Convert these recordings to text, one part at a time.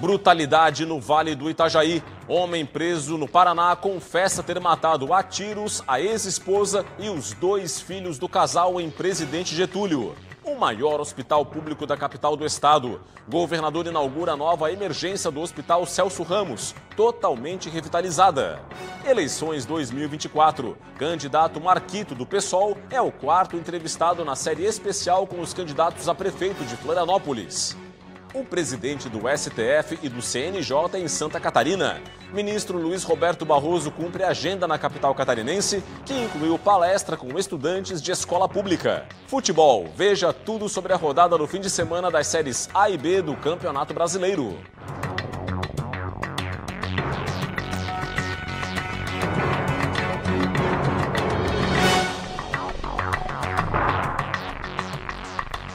Brutalidade no Vale do Itajaí. Homem preso no Paraná confessa ter matado a tiros a ex-esposa e os 2 filhos do casal em Presidente Getúlio. O maior hospital público da capital do estado. Governador inaugura a nova emergência do Hospital Celso Ramos, totalmente revitalizada. Eleições 2024. Candidato Marquito do PSOL é o 4º entrevistado na série especial com os candidatos a prefeito de Florianópolis. O presidente do STF e do CNJ em Santa Catarina. Ministro Luiz Roberto Barroso cumpre agenda na capital catarinense, que incluiu palestra com estudantes de escola pública. Futebol. Veja tudo sobre a rodada do fim de semana das séries A e B do Campeonato Brasileiro.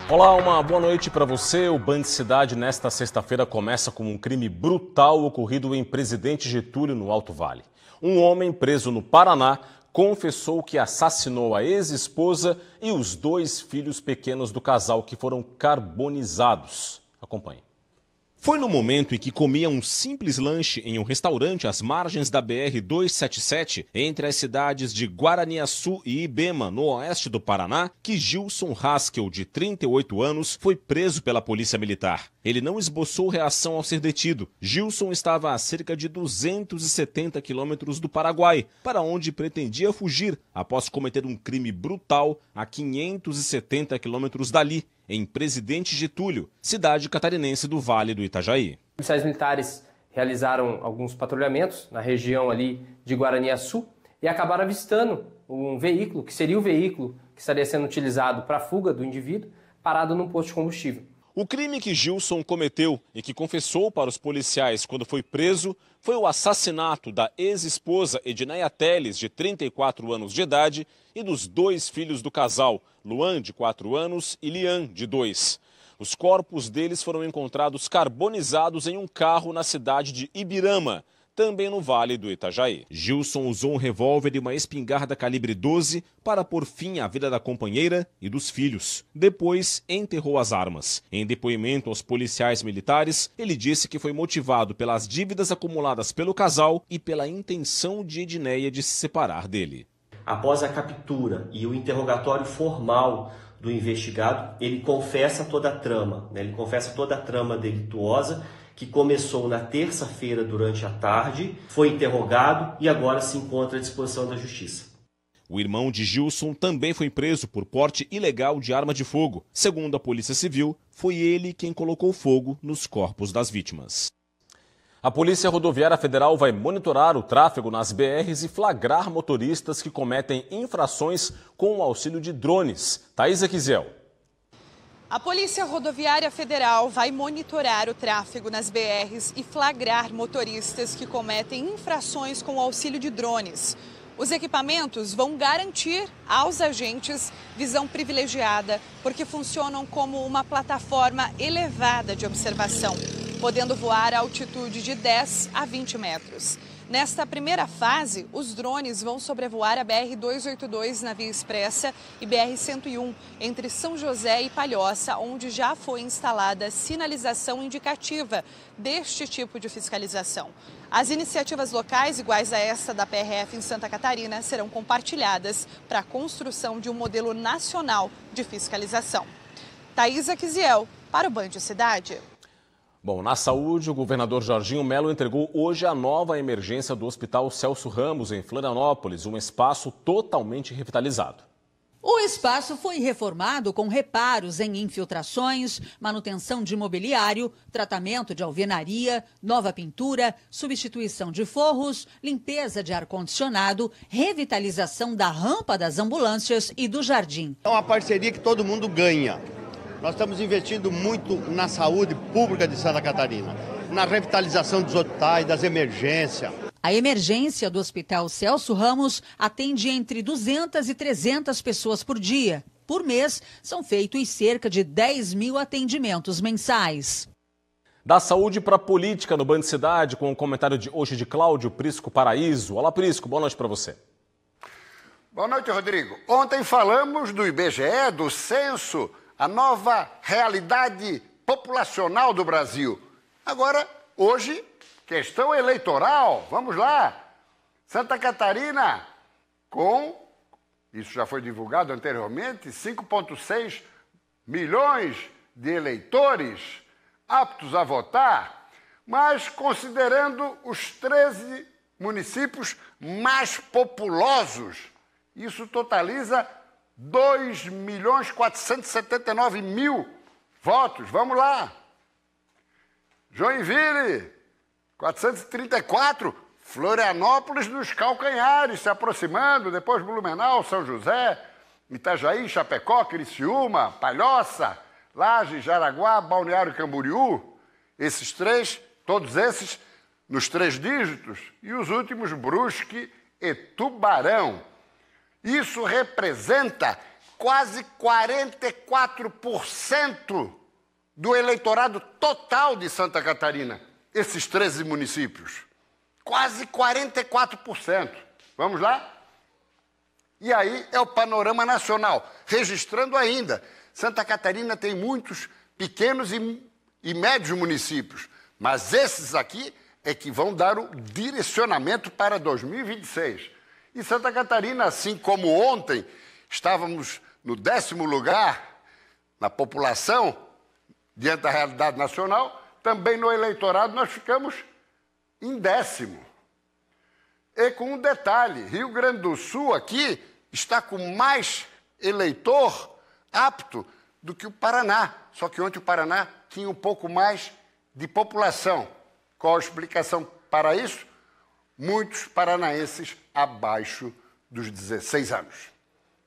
Olá, uma boa noite para você. O Band Cidade nesta sexta-feira começa com um crime brutal ocorrido em Presidente Getúlio, no Alto Vale. Um homem preso no Paraná confessou que assassinou a ex-esposa e os 2 filhos pequenos do casal que foram carbonizados. Acompanhe. Foi no momento em que comia um simples lanche em um restaurante às margens da BR-277, entre as cidades de Guaraniaçu e Ibema, no oeste do Paraná, que Gilson Haskell, de 38 anos, foi preso pela Polícia Militar. Ele não esboçou reação ao ser detido. Gilson estava a cerca de 270 quilômetros do Paraguai, para onde pretendia fugir após cometer um crime brutal a 570 quilômetros dali, em Presidente Getúlio, cidade catarinense do Vale do Itajaí. Os policiais militares realizaram alguns patrulhamentos na região ali de Guaraniaçu e acabaram avistando um veículo, que seria o veículo que estaria sendo utilizado para a fuga do indivíduo, parado num posto de combustível. O crime que Gilson cometeu e que confessou para os policiais quando foi preso foi o assassinato da ex-esposa Edneia Teles, de 34 anos de idade, e dos 2 filhos do casal, Luan, de 4 anos, e Lian, de 2. Os corpos deles foram encontrados carbonizados em um carro na cidade de Ibirama, também no Vale do Itajaí. Gilson usou um revólver e uma espingarda calibre 12 para pôr fim à vida da companheira e dos filhos. Depois, enterrou as armas. Em depoimento aos policiais militares, ele disse que foi motivado pelas dívidas acumuladas pelo casal e pela intenção de Edneia de se separar dele. Após a captura e o interrogatório formal do investigado, ele confessa toda a trama, Ele confessa toda a trama delituosa, que começou na terça-feira durante a tarde, foi interrogado e agora se encontra à disposição da Justiça. O irmão de Gilson também foi preso por porte ilegal de arma de fogo. Segundo a Polícia Civil, foi ele quem colocou fogo nos corpos das vítimas. A Polícia Rodoviária Federal vai monitorar o tráfego nas BRs e flagrar motoristas que cometem infrações com o auxílio de drones. Thaisa Kizel. A Polícia Rodoviária Federal vai monitorar o tráfego nas BRs e flagrar motoristas que cometem infrações com o auxílio de drones. Os equipamentos vão garantir aos agentes visão privilegiada, porque funcionam como uma plataforma elevada de observação, podendo voar a altitude de 10 a 20 metros. Nesta primeira fase, os drones vão sobrevoar a BR-282 na Via Expressa e BR-101 entre São José e Palhoça, onde já foi instalada sinalização indicativa deste tipo de fiscalização. As iniciativas locais, iguais a esta da PRF em Santa Catarina, serão compartilhadas para a construção de um modelo nacional de fiscalização. Thaisa Kizel, para o Band Cidade. Bom, na saúde, o governador Jorginho Melo entregou hoje a nova emergência do Hospital Celso Ramos, em Florianópolis, um espaço totalmente revitalizado. O espaço foi reformado com reparos em infiltrações, manutenção de mobiliário, tratamento de alvenaria, nova pintura, substituição de forros, limpeza de ar-condicionado, revitalização da rampa das ambulâncias e do jardim. É uma parceria que todo mundo ganha. Nós estamos investindo muito na saúde pública de Santa Catarina, na revitalização dos hospitais, das emergências. A emergência do Hospital Celso Ramos atende entre 200 e 300 pessoas por dia. Por mês, são feitos cerca de 10 mil atendimentos mensais. Da saúde para a política no Band Cidade, com o comentário de hoje de Cláudio Prisco Paraíso. Olá, Prisco, boa noite para você. Boa noite, Rodrigo. Ontem falamos do IBGE, do censo, a nova realidade populacional do Brasil. Agora hoje, questão eleitoral, vamos lá. Santa Catarina, isso já foi divulgado anteriormente, 5,6 milhões de eleitores aptos a votar, mas considerando os 13 municípios mais populosos, isso totaliza 2.479.000 votos. Vamos lá. Joinville, 434. Florianópolis nos calcanhares, se aproximando. Depois Blumenau, São José, Itajaí, Chapecó, Criciúma, Palhoça, Lages, Jaraguá, Balneário Camboriú. Esses três, todos esses nos 3 dígitos. E os últimos, Brusque e Tubarão. Isso representa quase 44% do eleitorado total de Santa Catarina, esses 13 municípios. Quase 44%. Vamos lá? E aí é o panorama nacional. Registrando ainda, Santa Catarina tem muitos pequenos e médios municípios, mas esses aqui é que vão dar o direcionamento para 2026. E Santa Catarina, assim como ontem, estávamos no 10º lugar na população, diante da realidade nacional, também no eleitorado nós ficamos em 10º. E com um detalhe, Rio Grande do Sul aqui está com mais eleitor apto do que o Paraná. Só que ontem o Paraná tinha um pouco mais de população. Qual a explicação para isso? Muitos paranaenses abaixo dos 16 anos.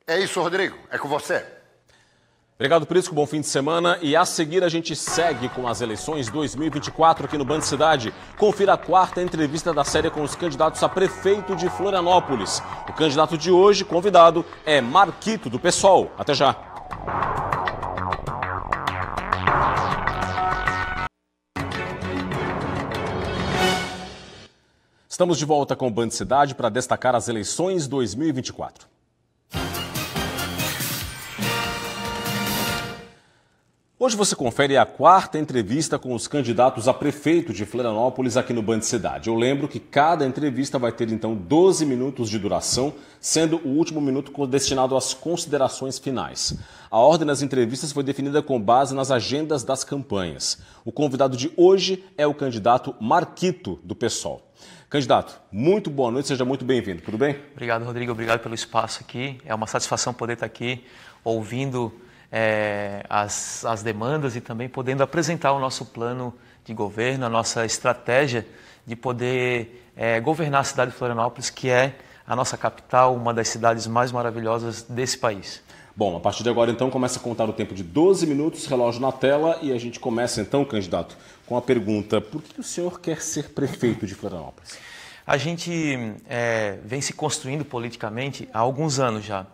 É isso, Rodrigo. É com você. Obrigado, Prisco. Bom fim de semana. E a seguir a gente segue com as eleições 2024 aqui no Band Cidade. Confira a 4ª entrevista da série com os candidatos a prefeito de Florianópolis. O candidato de hoje, convidado, é Marquito, do PSOL. Até já. Estamos de volta com o Band Cidade para destacar as eleições 2024. Hoje você confere a 4ª entrevista com os candidatos a prefeito de Florianópolis aqui no Band Cidade. Eu lembro que cada entrevista vai ter então 12 minutos de duração, sendo o último minuto destinado às considerações finais. A ordem das entrevistas foi definida com base nas agendas das campanhas. O convidado de hoje é o candidato Marquito, do PSOL. Candidato, muito boa noite, seja muito bem-vindo, tudo bem? Obrigado, Rodrigo, obrigado pelo espaço aqui. É uma satisfação poder estar aqui ouvindo as demandas e também podendo apresentar o nosso plano de governo, a nossa estratégia de poder governar a cidade de Florianópolis, que é a nossa capital, uma das cidades mais maravilhosas desse país. Bom, a partir de agora, então, começa a contar o tempo de 12 minutos, relógio na tela, e a gente começa, então, candidato, com a pergunta: por que o senhor quer ser prefeito de Florianópolis? A gente vem se construindo politicamente há alguns anos já.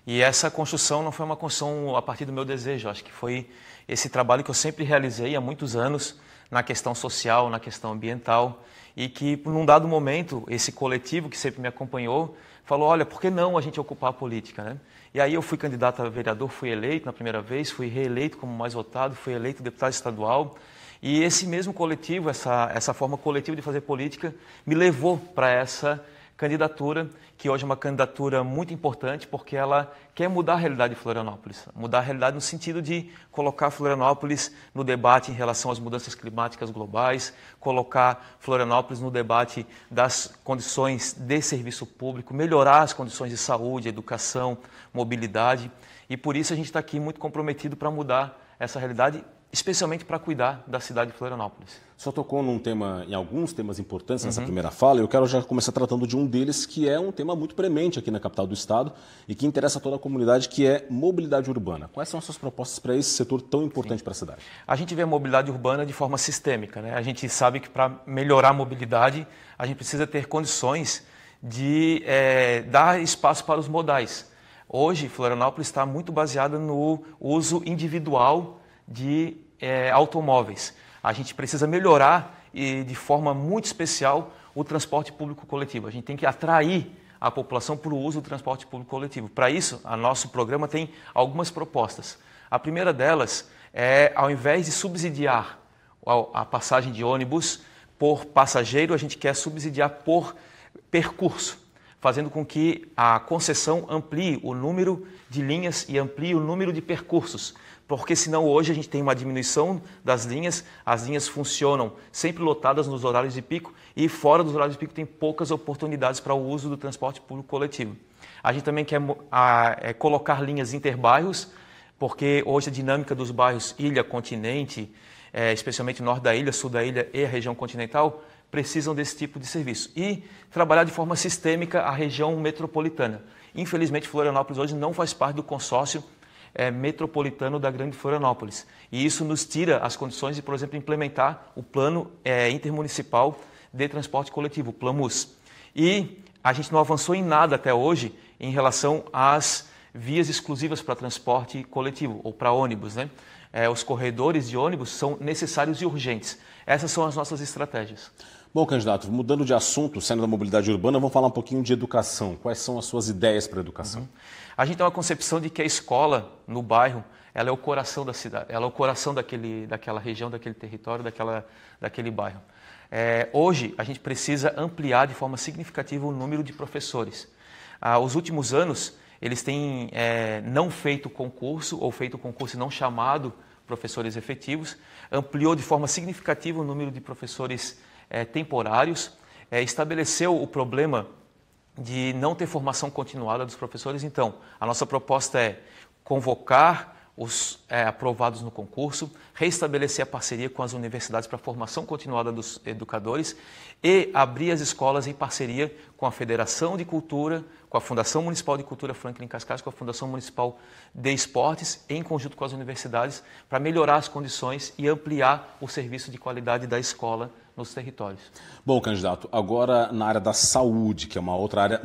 E essa construção não foi uma construção a partir do meu desejo, acho que foi esse trabalho que eu sempre realizei há muitos anos na questão social, na questão ambiental, e que, num dado momento, esse coletivo que sempre me acompanhou falou: olha, por que não a gente ocupar a política, né? E aí eu fui candidato a vereador, fui eleito na primeira vez, fui reeleito como mais votado, fui eleito deputado estadual. E esse mesmo coletivo, essa forma coletiva de fazer política, me levou para essa candidatura, que hoje é uma candidatura muito importante, porque ela quer mudar a realidade de Florianópolis. Mudar a realidade no sentido de colocar Florianópolis no debate em relação às mudanças climáticas globais, colocar Florianópolis no debate das condições de serviço público, melhorar as condições de saúde, educação, mobilidade. E por isso a gente está aqui muito comprometido para mudar essa realidade, especialmente para cuidar da cidade de Florianópolis. Só tocou em alguns temas importantes nessa primeira fala, e eu quero já começar tratando de um deles, que é um tema muito premente aqui na capital do estado e que interessa a toda a comunidade, que é mobilidade urbana. Quais são as suas propostas para esse setor tão importante para a cidade? A gente vê a mobilidade urbana de forma sistêmica, né? A gente sabe que para melhorar a mobilidade, a gente precisa ter condições de dar espaço para os modais. Hoje, Florianópolis está muito baseada no uso individual de automóveis. A gente precisa melhorar e de forma muito especial o transporte público coletivo. A gente tem que atrair a população para o uso do transporte público coletivo. Para isso, o nosso programa tem algumas propostas. A primeira delas é, ao invés de subsidiar a passagem de ônibus por passageiro, a gente quer subsidiar por percurso, fazendo com que a concessão amplie o número de linhas e amplie o número de percursos, porque senão hoje a gente tem uma diminuição das linhas, as linhas funcionam sempre lotadas nos horários de pico e fora dos horários de pico tem poucas oportunidades para o uso do transporte público coletivo. A gente também quer colocar linhas interbairros, porque hoje a dinâmica dos bairros ilha, continente, especialmente norte da ilha, sul da ilha e a região continental, precisam desse tipo de serviço. E trabalhar de forma sistêmica a região metropolitana. Infelizmente, Florianópolis hoje não faz parte do consórcio metropolitano da Grande Florianópolis. E isso nos tira as condições de, por exemplo, implementar o Plano Intermunicipal de Transporte Coletivo, o PLAMUS. E a gente não avançou em nada até hoje em relação às vias exclusivas para transporte coletivo, ou para ônibus, né? Os corredores de ônibus são necessários e urgentes. Essas são as nossas estratégias. Bom, candidato, mudando de assunto, saindo da mobilidade urbana, vamos falar um pouquinho de educação. Quais são as suas ideias para a educação? A gente tem uma concepção de que a escola no bairro, ela é o coração da cidade, ela é o coração daquela região, daquele território, daquele bairro. Hoje, a gente precisa ampliar de forma significativa o número de professores. Os últimos anos, eles têm não feito concurso ou feito concurso e não chamado professores efetivos, ampliou de forma significativa o número de professores temporários, estabeleceu o problema de não ter formação continuada dos professores. Então, a nossa proposta é convocar os aprovados no concurso, reestabelecer a parceria com as universidades para a formação continuada dos educadores e abrir as escolas em parceria com a Federação de Cultura, com a Fundação Municipal de Cultura Franklin Cascais, com a Fundação Municipal de Esportes, em conjunto com as universidades, para melhorar as condições e ampliar o serviço de qualidade da escola nos territórios. Bom, candidato, agora na área da saúde, que é uma outra área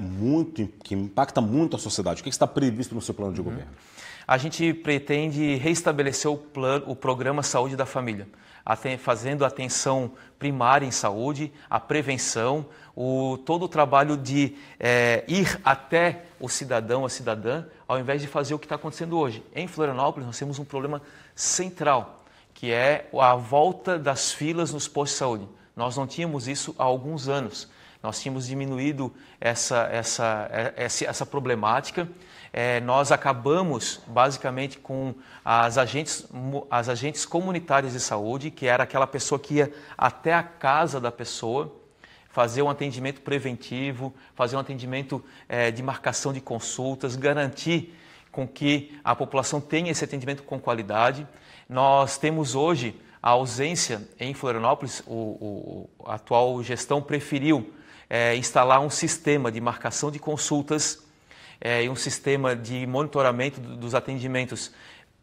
que impacta muito a sociedade, o que está previsto no seu plano de governo? A gente pretende reestabelecer o programa Saúde da Família, fazendo atenção primária em saúde, a prevenção, todo o trabalho de ir até o cidadão, a cidadã, ao invés de fazer o que está acontecendo hoje. Em Florianópolis, nós temos um problema central, que é a volta das filas nos postos de saúde. Nós não tínhamos isso há alguns anos. Nós tínhamos diminuído essa problemática. Nós acabamos, basicamente, com as agentes comunitárias de saúde, que era aquela pessoa que ia até a casa da pessoa, fazer um atendimento preventivo, fazer um atendimento de marcação de consultas, garantir com que a população tenha esse atendimento com qualidade. Nós temos hoje a ausência em Florianópolis, a atual gestão preferiu instalar um sistema de marcação de consultas e um sistema de monitoramento dos atendimentos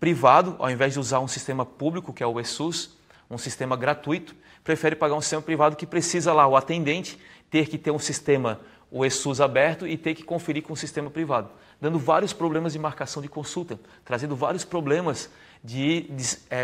privado, ao invés de usar um sistema público, que é o ESUS, um sistema gratuito, prefere pagar um sistema privado que precisa lá o atendente ter que ter um sistema, o ESUS aberto, e ter que conferir com o sistema privado, dando vários problemas de marcação de consulta, trazendo vários problemas de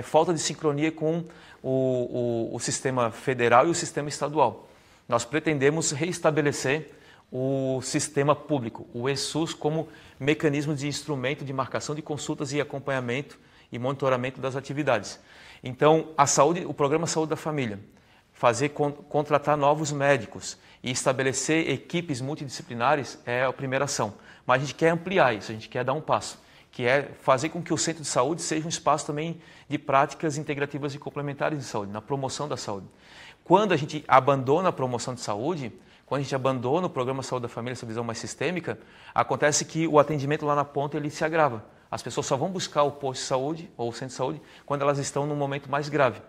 falta de sincronia com o sistema federal e o sistema estadual. Nós pretendemos reestabelecer o sistema público, o ESUS, como mecanismo de instrumento de marcação de consultas e acompanhamento e monitoramento das atividades. Então, o programa Saúde da Família, contratar novos médicos e estabelecer equipes multidisciplinares é a primeira ação. Mas a gente quer ampliar isso, a gente quer dar um passo, que é fazer com que o centro de saúde seja um espaço também de práticas integrativas e complementares de saúde, na promoção da saúde. Quando a gente abandona a promoção de saúde, quando a gente abandona o programa Saúde da Família, essa visão mais sistêmica, acontece que o atendimento lá na ponta ele se agrava. As pessoas só vão buscar o posto de saúde ou o centro de saúde quando elas estão num momento mais grave.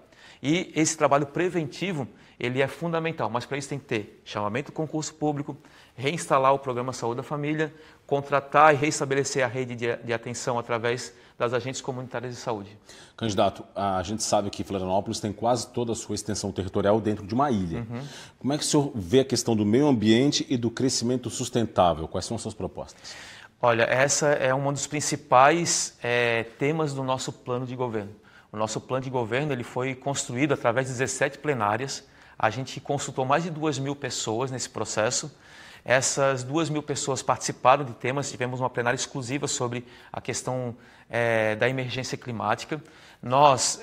E esse trabalho preventivo, ele é fundamental, mas para isso tem que ter chamamento do concurso público, reinstalar o programa Saúde da Família, contratar e reestabelecer a rede de atenção através das agentes comunitárias de saúde. Candidato, a gente sabe que Florianópolis tem quase toda a sua extensão territorial dentro de uma ilha. Como é que o senhor vê a questão do meio ambiente e do crescimento sustentável? Quais são as suas propostas? Olha, essa é um dos principais temas do nosso plano de governo. O nosso plano de governo ele foi construído através de 17 plenárias. A gente consultou mais de 2.000 pessoas nesse processo. Essas 2.000 pessoas participaram de temas, tivemos uma plenária exclusiva sobre a questão da emergência climática. Nós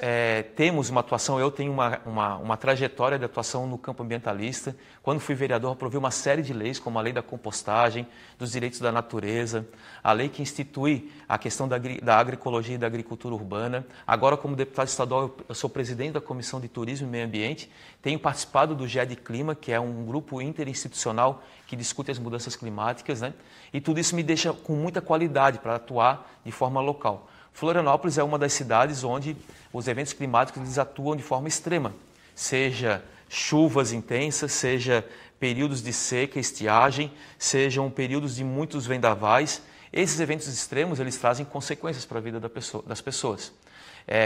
temos uma atuação, eu tenho uma trajetória de atuação no campo ambientalista. Quando fui vereador, aprovei uma série de leis, como a lei da compostagem, dos direitos da natureza, a lei que institui a questão da agroecologia e da agricultura urbana. Agora, como deputado estadual, eu sou presidente da Comissão de Turismo e Meio Ambiente, tenho participado do GED Clima, que é um grupo interinstitucional que discute as mudanças climáticas, né? E tudo isso me deixa com muita qualidade para atuar de forma local. Florianópolis é uma das cidades onde os eventos climáticos eles atuam de forma extrema, seja chuvas intensas, seja períodos de seca, estiagem, sejam períodos de muitos vendavais. Esses eventos extremos eles trazem consequências para a vida das pessoas,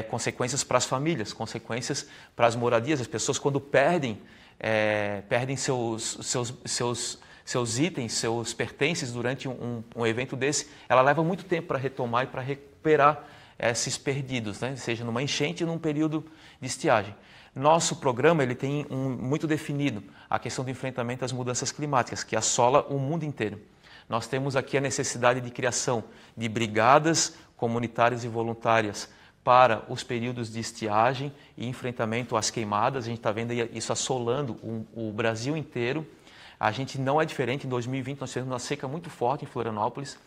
consequências para as famílias, consequências para as moradias. As pessoas quando perdem seus itens, seus pertences durante um evento desse, ela leva muito tempo para retomar e para recuperar esses perdidos, né? Seja numa enchente ou num período de estiagem. Nosso programa ele tem muito definido a questão do enfrentamento às mudanças climáticas, que assola o mundo inteiro. Nós temos aqui a necessidade de criação de brigadas comunitárias e voluntárias para os períodos de estiagem e enfrentamento às queimadas. A gente está vendo isso assolando o Brasil inteiro. A gente não é diferente. Em 2020 nós tivemos uma seca muito forte em Florianópolis,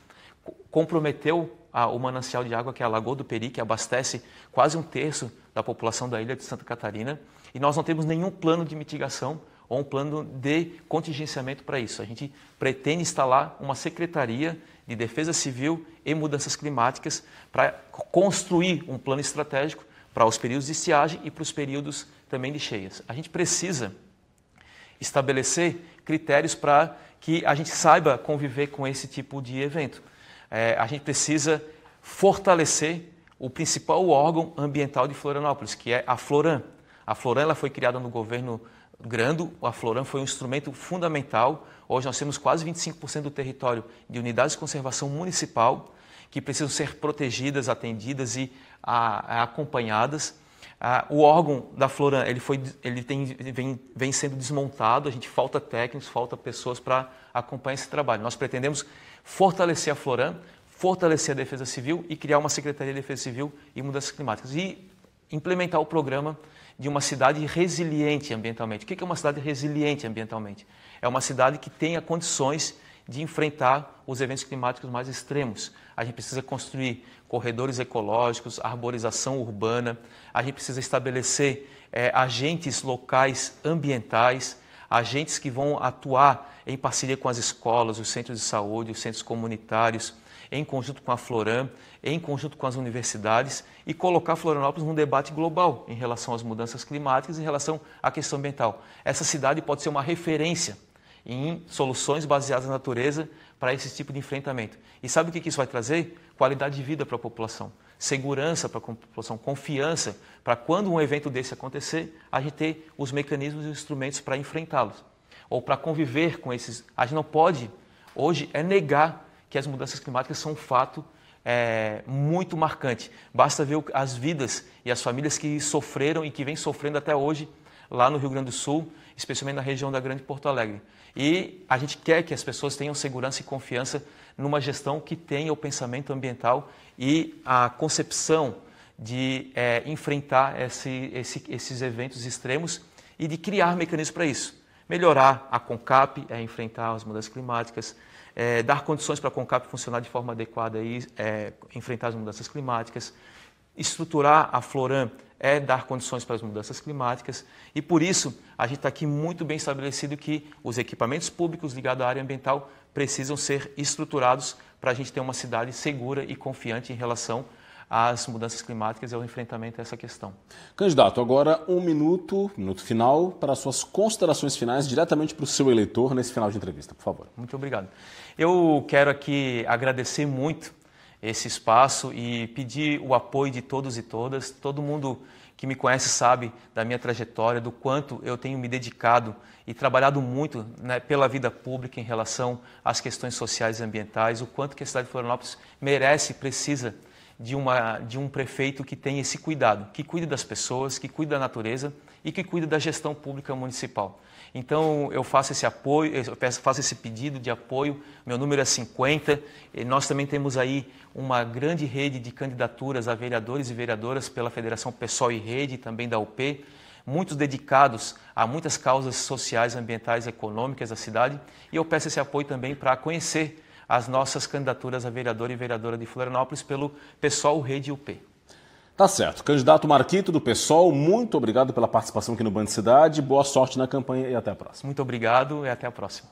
comprometeu o manancial de água que é a Lagoa do Peri, que abastece quase 1/3 da população da ilha de Santa Catarina, e nós não temos nenhum plano de mitigação ou um plano de contingenciamento para isso. A gente pretende instalar uma Secretaria de Defesa Civil e Mudanças Climáticas para construir um plano estratégico para os períodos de estiagem e para os períodos também de cheias. A gente precisa estabelecer critérios para que a gente saiba conviver com esse tipo de evento. A gente precisa fortalecer o principal órgão ambiental de Florianópolis, que é a Floram. A Floram ela foi criada no governo Grando, a Floram foi um instrumento fundamental. Hoje nós temos quase 25% do território de unidades de conservação municipal que precisam ser protegidas, atendidas e acompanhadas. O órgão da Floram vem sendo desmontado, a gente falta técnicos, falta pessoas para acompanhar esse trabalho. Nós pretendemos fortalecer a Floram, fortalecer a Defesa Civil e criar uma Secretaria de Defesa Civil e Mudanças Climáticas e implementar o programa de uma cidade resiliente ambientalmente. O que é uma cidade resiliente ambientalmente? É uma cidade que tenha condições de enfrentar os eventos climáticos mais extremos. A gente precisa construir corredores ecológicos, arborização urbana, a gente precisa estabelecer agentes locais ambientais, agentes que vão atuar em parceria com as escolas, os centros de saúde, os centros comunitários, em conjunto com a Floram, em conjunto com as universidades e colocar Florianópolis num debate global em relação às mudanças climáticas, em relação à questão ambiental. Essa cidade pode ser uma referência em soluções baseadas na natureza para esse tipo de enfrentamento. E sabe o que isso vai trazer? Qualidade de vida para a população, segurança para a população, confiança para quando um evento desse acontecer, a gente ter os mecanismos e os instrumentos para enfrentá-los ou para conviver com esses. A gente não pode, hoje, negar que as mudanças climáticas são um fato muito marcante. Basta ver as vidas e as famílias que sofreram e que vêm sofrendo até hoje lá no Rio Grande do Sul, especialmente na região da Grande Porto Alegre. E a gente quer que as pessoas tenham segurança e confiança numa gestão que tenha o pensamento ambiental e a concepção de enfrentar esses eventos extremos e de criar mecanismos para isso. Melhorar a CONCAP, enfrentar as mudanças climáticas, dar condições para a CONCAP funcionar de forma adequada e enfrentar as mudanças climáticas, estruturar a Floram dar condições para as mudanças climáticas e por isso a gente está aqui muito bem estabelecido que os equipamentos públicos ligados à área ambiental precisam ser estruturados para a gente ter uma cidade segura e confiante em relação às mudanças climáticas e ao enfrentamento a essa questão. Candidato, agora minuto final para suas considerações finais diretamente para o seu eleitor nesse final de entrevista, por favor. Muito obrigado. Eu quero aqui agradecer muito esse espaço e pedir o apoio de todos e todas. Todo mundo que me conhece sabe da minha trajetória, do quanto eu tenho me dedicado e trabalhado muito, né, pela vida pública em relação às questões sociais e ambientais, o quanto que a cidade de Florianópolis merece e precisa de um prefeito que tenha esse cuidado, que cuide das pessoas, que cuide da natureza e que cuida da gestão pública municipal. Então, eu faço esse apoio, faço esse pedido de apoio, meu número é 50, e nós também temos aí uma grande rede de candidaturas a vereadores e vereadoras pela Federação PSOL e Rede, também da UP, muitos dedicados a muitas causas sociais, ambientais e econômicas da cidade, e eu peço esse apoio também para conhecer as nossas candidaturas a vereador e vereadora de Florianópolis pelo PSOL, Rede e UP. Tá certo. Candidato Marquito do PSOL, muito obrigado pela participação aqui no Band Cidade. Boa sorte na campanha e até a próxima. Muito obrigado e até a próxima.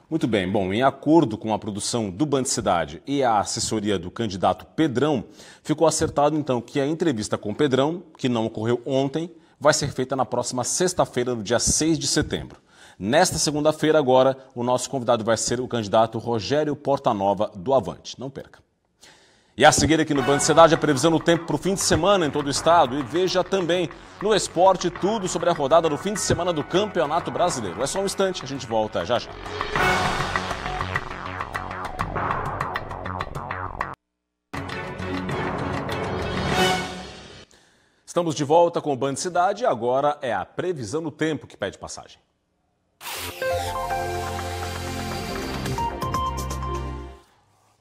Muito bem. Bom, em acordo com a produção do Band Cidade e a assessoria do candidato Pedrão, ficou acertado então que a entrevista com Pedrão, que não ocorreu ontem, vai ser feita na próxima sexta-feira, no dia 6 de setembro. Nesta segunda-feira agora, o nosso convidado vai ser o candidato Rogério Portanova do Avante. Não perca. E a seguir aqui no Band Cidade, a previsão do tempo para o fim de semana em todo o estado. E veja também no esporte tudo sobre a rodada do fim de semana do Campeonato Brasileiro. É só um instante, a gente volta já já. Estamos de volta com o Band Cidade e agora é a previsão do tempo que pede passagem.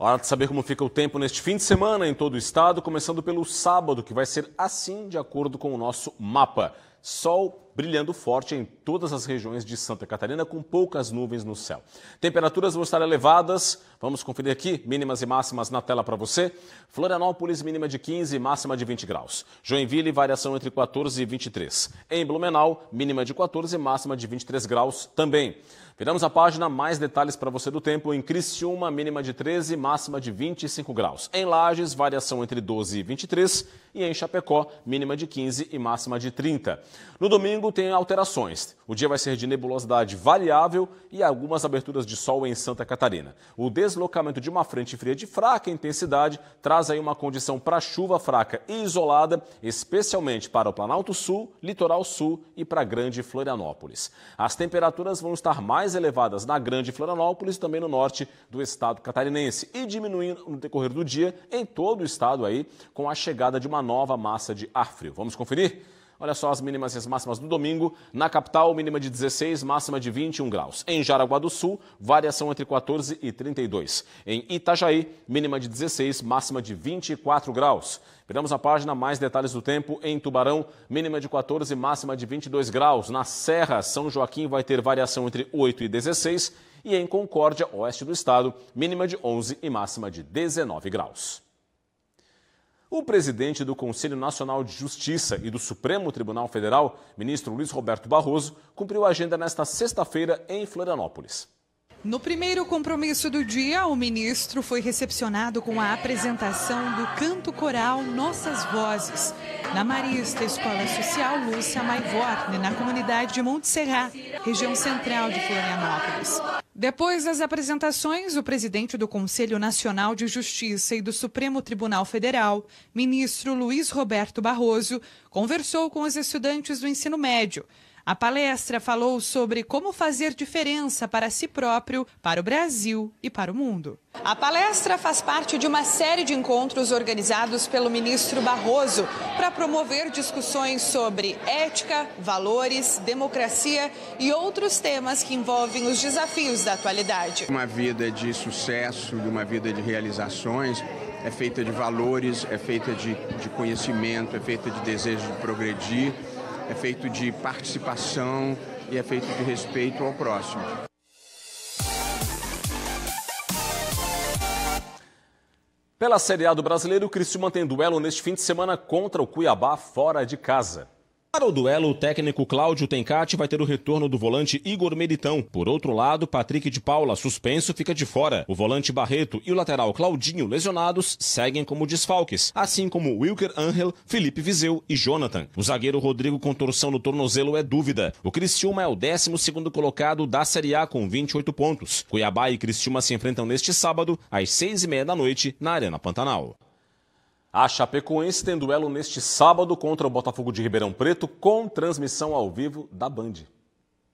Hora de saber como fica o tempo neste fim de semana em todo o estado, começando pelo sábado, que vai ser assim de acordo com o nosso mapa. Sol brilhando forte em todas as regiões de Santa Catarina, com poucas nuvens no céu. Temperaturas vão estar elevadas, vamos conferir aqui, mínimas e máximas na tela para você. Florianópolis, mínima de 15 e máxima de 20 graus. Joinville, variação entre 14 e 23. Em Blumenau, mínima de 14 e máxima de 23 graus também. Viramos a página, mais detalhes para você do tempo. Em Criciúma, mínima de 13, máxima de 25 graus. Em Lages, variação entre 12 e 23. E em Chapecó, mínima de 15 e máxima de 30. No domingo tem alterações. O dia vai ser de nebulosidade variável e algumas aberturas de sol em Santa Catarina. O deslocamento de uma frente fria de fraca intensidade traz aí uma condição para chuva fraca e isolada, especialmente para o Planalto Sul, Litoral Sul e para a Grande Florianópolis. As temperaturas vão estar mais elevadas na Grande Florianópolis e também no norte do estado catarinense e diminuindo no decorrer do dia em todo o estado aí com a chegada de uma nova massa de ar frio. Vamos conferir? Olha só as mínimas e as máximas do domingo. Na capital, mínima de 16, máxima de 21 graus. Em Jaraguá do Sul, variação entre 14 e 32. Em Itajaí, mínima de 16, máxima de 24 graus. Viramos a página, mais detalhes do tempo. Em Tubarão, mínima de 14, máxima de 22 graus. Na Serra, São Joaquim vai ter variação entre 8 e 16. E em Concórdia, oeste do estado, mínima de 11 e máxima de 19 graus. O presidente do Conselho Nacional de Justiça e do Supremo Tribunal Federal, ministro Luiz Roberto Barroso, cumpriu a agenda nesta sexta-feira em Florianópolis. No primeiro compromisso do dia, o ministro foi recepcionado com a apresentação do canto coral Nossas Vozes, na Marista Escola Social Lúcia Maivorne, na comunidade de Monte Serrat, região central de Florianópolis. Depois das apresentações, o presidente do Conselho Nacional de Justiça e do Supremo Tribunal Federal, ministro Luiz Roberto Barroso, conversou com os estudantes do ensino médio. A palestra falou sobre como fazer diferença para si próprio, para o Brasil e para o mundo. A palestra faz parte de uma série de encontros organizados pelo ministro Barroso para promover discussões sobre ética, valores, democracia e outros temas que envolvem os desafios da atualidade. Uma vida de sucesso, de uma vida de realizações, é feita de valores, é feita de conhecimento, é feita de desejo de progredir. É feito de participação e é feito de respeito ao próximo. Pela Série A do Brasileiro, o Criciúma tem duelo neste fim de semana contra o Cuiabá fora de casa. Para o duelo, o técnico Cláudio Tencati vai ter o retorno do volante Igor Meritão. Por outro lado, Patrick de Paula, suspenso, fica de fora. O volante Barreto e o lateral Claudinho, lesionados, seguem como desfalques, assim como Wilker Angel, Felipe Viseu e Jonathan. O zagueiro Rodrigo com torção no tornozelo é dúvida. O Criciúma é o 12º colocado da Série A com 28 pontos. Cuiabá e Criciúma se enfrentam neste sábado, às 6h30 da noite, na Arena Pantanal. A Chapecoense tem duelo neste sábado contra o Botafogo de Ribeirão Preto com transmissão ao vivo da Band.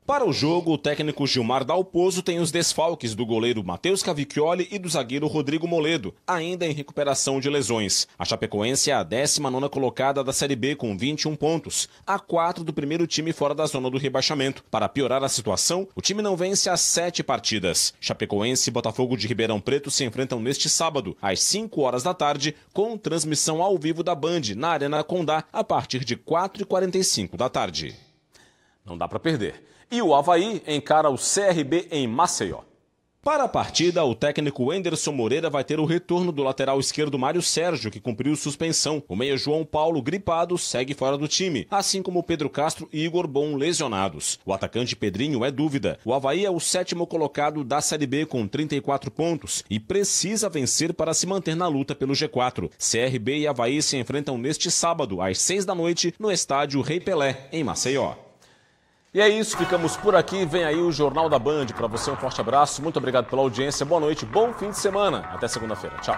Para o jogo, o técnico Gilmar Dalpozo tem os desfalques do goleiro Matheus Cavicchioli e do zagueiro Rodrigo Moledo, ainda em recuperação de lesões. A Chapecoense é a 19ª colocada da Série B com 21 pontos, a 4 do primeiro time fora da zona do rebaixamento. Para piorar a situação, o time não vence há 7 partidas. Chapecoense e Botafogo de Ribeirão Preto se enfrentam neste sábado, às 5 horas da tarde, com transmissão ao vivo da Band, na Arena Condá, a partir de 4h45 da tarde. Não dá para perder. E o Avaí encara o CRB em Maceió. Para a partida, o técnico Enderson Moreira vai ter o retorno do lateral esquerdo Mário Sérgio, que cumpriu suspensão. O meia João Paulo, gripado, segue fora do time, assim como Pedro Castro e Igor Bom, lesionados. O atacante Pedrinho é dúvida. O Avaí é o 7º colocado da Série B com 34 pontos e precisa vencer para se manter na luta pelo G4. CRB e Avaí se enfrentam neste sábado, às 6 da noite, no estádio Rei Pelé, em Maceió. E é isso, ficamos por aqui. Vem aí o Jornal da Band. Para você um forte abraço, muito obrigado pela audiência, boa noite, bom fim de semana. Até segunda-feira. Tchau.